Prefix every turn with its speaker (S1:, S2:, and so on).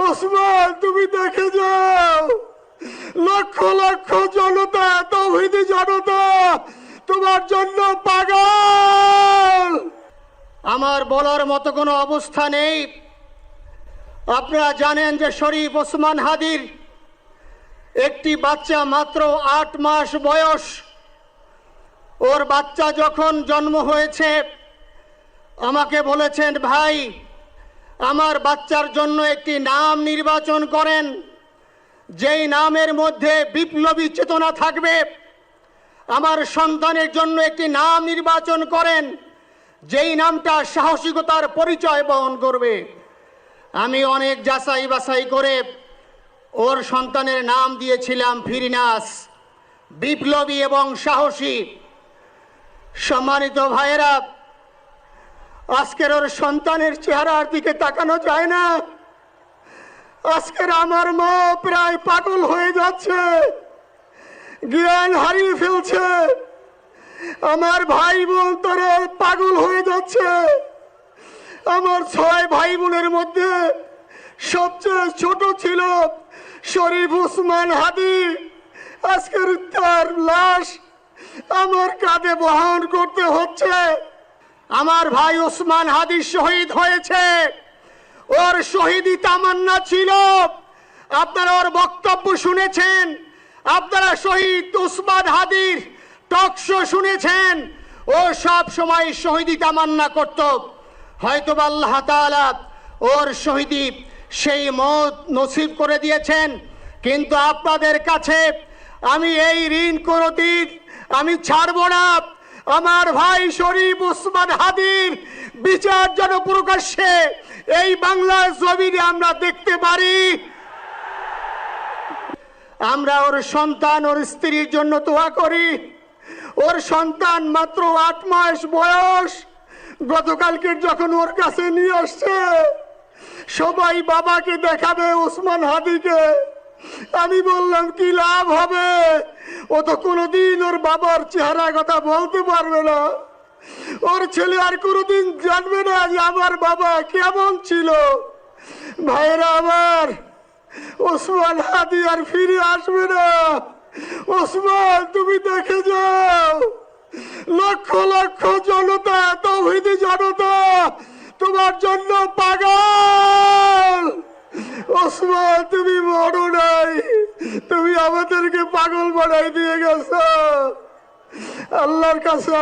S1: ওসমান তুমি দেখে যাও, লক্ষ লক্ষ জনতা, তৌহিদি জনতা তোমার জন্য পাগল। আমার বলার মতো কোনো অবস্থা নেই। আপনারা জানেন যে শরীফ ওসমান হাদির একটি বাচ্চা মাত্র 8 মাস বয়স। ওর বাচ্চা যখন জন্ম হয়েছে আমাকে বলেছেন, ভাই আমার বাচ্চার জন্য একটি নাম নির্বাচন করেন, যেই নামের মধ্যে বিপ্লবী চেতনা থাকবে। আমার সন্তানের জন্য একটি নাম নির্বাচন করেন, যেই নামটা সাহসিকতার পরিচয় বহন করবে। আমি অনেক যাচাই বাছাই করে ওর সন্তানের নাম দিয়েছিলাম ফিরিনাস, বিপ্লবী এবং সাহসী। সম্মানিত ভাইয়েরা, আজকের ওর সন্তানের চেহারার দিকে তাকানো যায় না। আজকের আমার মা প্রায় পাগল হয়ে যাচ্ছে, জ্ঞান হারিয়ে ফেলছে। আমার ভাই বোন তারা পাগল হয়ে যাচ্ছে। আমার 6 ভাই বোনের মধ্যে সবচেয়ে ছোট ছিল শরীফ ওসমান হাদি। আজকের তার লাশ আমার কাঁধে বহন করতে হচ্ছে। আমার ভাই ওসমান হাদি শহীদ হয়েছে, ওর শহীদি তামান্না ছিল। আপনারা ওর বক্তব্য শুনেছেন, আপনারা শহীদ ওসমান হাদির টক শো শুনেছেন। ও সব সময় শহীদি তামান্না করত। হয়তো আল্লাহ তাআলা ওর শহীদি সেই মত নসিব করে দিয়েছেন। কিন্তু আপনাদের কাছে আমি এই ঋণ কোনদিন আমি ছাড়ব না। আমার ভাই শরীফ ওসমান হাদির বিচার যেন প্রকাশ্যে এই বাংলার জমিনে আমরা দেখতে পারি। আমরা ওর সন্তান, ওর স্ত্রীর জন্য দোয়া করি। ওর সন্তান মাত্র 8 মাস বয়স। গতকালকে যখন ওর কাছে নিয়ে আসছে, সবাই বাবাকে দেখাবে ওসমান হাদিকে। আমি বললাম কি লাভ হবে, ও তো কোনোদিন ওর বাবার চেহারা কথা বলতে পারবে না। ওর ছেলে আর কোনোদিন জানবে না যে আমার বাবা কেমন ছিল। ভাইরা আমার, ওসমান হাদি আর ফিরে আসবে না। ওসমান তুমি দেখে যাও, লক্ষ লক্ষ জনতা, তৌহিদি জনতা তোমার জন্য পাগল। ওসমান তুমি মরো নাই, তুমি আমাদেরকে পাগল বানাই দিয়ে গেছো। আল্লাহর কাছে